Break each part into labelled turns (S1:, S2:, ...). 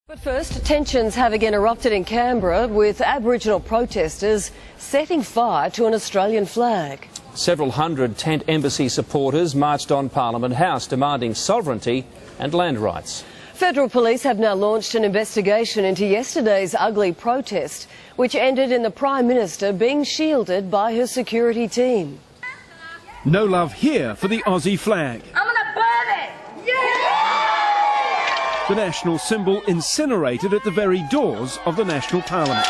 S1: But first, tensions have again erupted in Canberra with Aboriginal protesters setting fire to an Australian flag.
S2: Several hundred Tent Embassy supporters marched on Parliament House demanding sovereignty and land rights.
S1: Federal police have now launched an investigation into yesterday's ugly protest, which ended in the Prime Minister being shielded by her security team.
S3: No love here for the Aussie flag.
S4: I'm gonna burn it!
S3: The national symbol incinerated at the very doors of the National Parliament.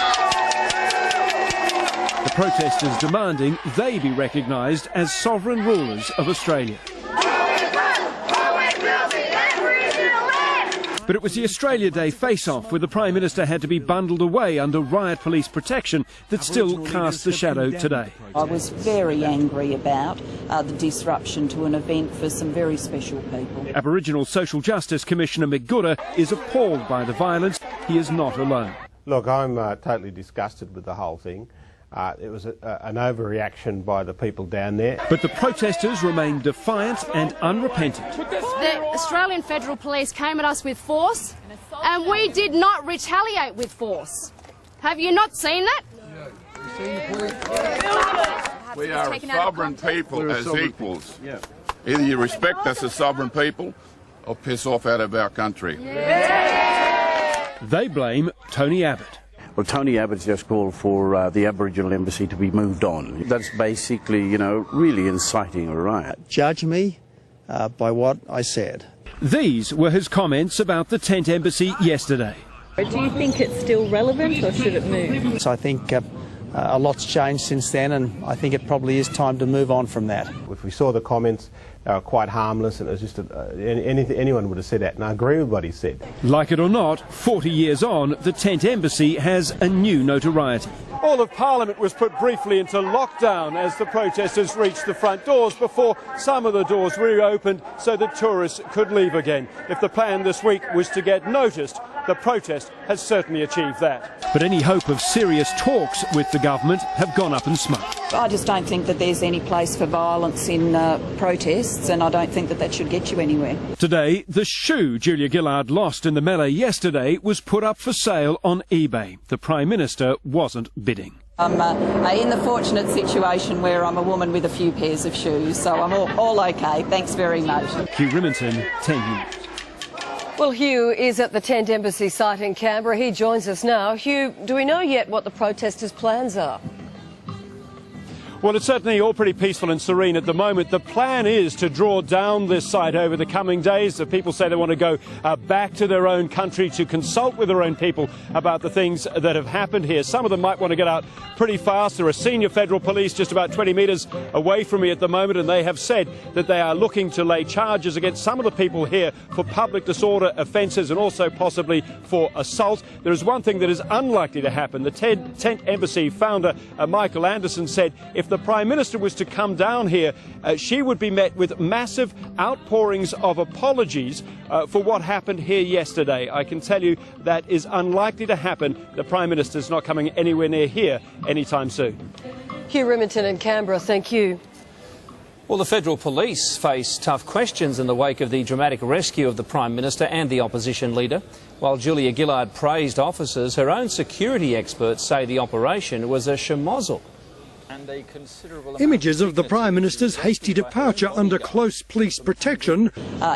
S3: The protesters demanding they be recognised as sovereign rulers of Australia. But it was the Australia Day face-off where the Prime Minister had to be bundled away under riot police protection that still casts a shadow today.
S5: I was very angry about the disruption to an event for some very special people. Aboriginal
S3: Social Justice Commissioner McGoodder is appalled by the violence. He is not alone.
S6: Look, I'm totally disgusted with the whole thing. It was an overreaction by the people down there.
S3: But the protesters remain defiant and unrepentant.
S7: The Australian Federal Police came at us with force, and we did not retaliate with force. Have you not seen that?
S8: We are a sovereign people as equals. Either you respect us as sovereign people or piss off out of our country.
S3: They blame Tony Abbott.
S9: Well, Tony Abbott's just called for the Aboriginal Embassy to be moved on. That's basically, really inciting a riot.
S10: Judge me by what I said.
S3: These were his comments about the Tent Embassy yesterday.
S11: Do you think it's still relevant or should it move?
S10: So I think a lot's changed since then, and I think it probably is time to move on from that.
S6: If we saw the comments, they were quite harmless, and it was just anyone would have said that, and I agree with what he said.
S3: Like it or not, 40 years on, the Tent Embassy has a new notoriety. All of Parliament was put briefly into lockdown as the protesters reached the front doors before some of the doors reopened so that tourists could leave again. If the plan this week was to get noticed, the protest has certainly achieved that. But any hope of serious talks with the government have gone up in smoke.
S5: I just don't think that there's any place for violence in protests, and I don't think that should get you anywhere.
S3: Today, the shoe Julia Gillard lost in the melee yesterday was put up for sale on eBay. The Prime Minister wasn't bidding.
S5: I'm in the fortunate situation where I'm a woman with a few pairs of shoes, so I'm all okay. Thanks very much.
S3: Hugh Rimmington, 10 News.
S1: Well, Hugh is at the Tent Embassy site in Canberra. He joins us now. Hugh, do we know yet what the protesters' plans are?
S3: Well, it's certainly all pretty peaceful and serene at the moment. The plan is to draw down this site over the coming days. The people say they want to go back to their own country to consult with their own people about the things that have happened here. Some of them might want to get out pretty fast. There are senior federal police just about 20 metres away from me at the moment, and they have said that they are looking to lay charges against some of the people here for public disorder offences and also possibly for assault. There is one thing that is unlikely to happen. The Tent Embassy founder, Michael Anderson, said if the Prime Minister was to come down here, she would be met with massive outpourings of apologies for what happened here yesterday. I can tell you that is unlikely to happen. The Prime Minister's not coming anywhere near here anytime soon.
S1: Hugh Rimmington in Canberra, thank you.
S2: Well, the federal police face tough questions in the wake of the dramatic rescue of the Prime Minister and the opposition leader. While Julia Gillard praised officers, her own security experts say the operation was a shemozzle.
S12: Images of the Prime Minister's hasty departure under close police protection.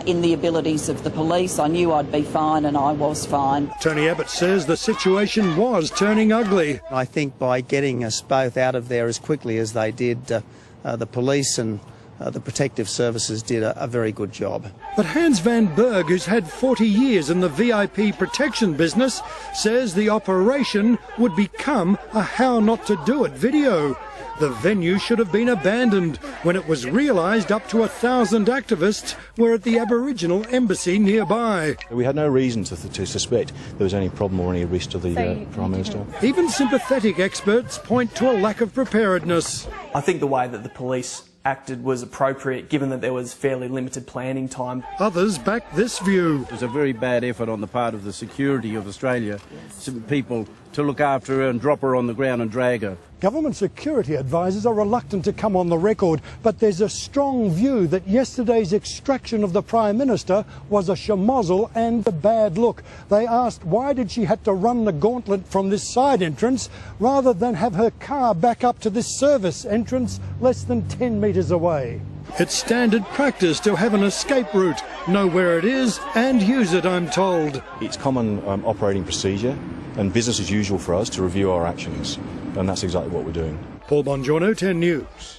S5: In the abilities of the police, I knew I'd be fine, and I was fine.
S12: Tony Abbott says the situation was turning ugly.
S10: I think by getting us both out of there as quickly as they did, the police and the protective services did a very good job.
S12: But Hans van Berg, who's had 40 years in the VIP protection business, says the operation would become a how not to do it video. The venue should have been abandoned when it was realised up to 1,000 activists were at the Aboriginal Embassy nearby.
S13: We had no reason to suspect there was any problem or any risk to the Prime Minister.
S12: Even sympathetic experts point to a lack of preparedness.
S14: I think the way that the police acted was appropriate given that there was fairly limited planning time.
S12: Others back this view.
S9: It was a very bad effort on the part of the security of Australia. Some people to look after her and drop her on the ground and drag her.
S12: Government security advisers are reluctant to come on the record, but there's a strong view that yesterday's extraction of the Prime Minister was a schmozzle and a bad look. They asked why did she have to run the gauntlet from this side entrance rather than have her car back up to this service entrance less than 10 metres away. It's standard practice to have an escape route, know where it is and use it, I'm told.
S13: It's common operating procedure and business as usual for us to review our actions, and that's exactly what we're doing.
S12: Paul Bongiorno, 10 News.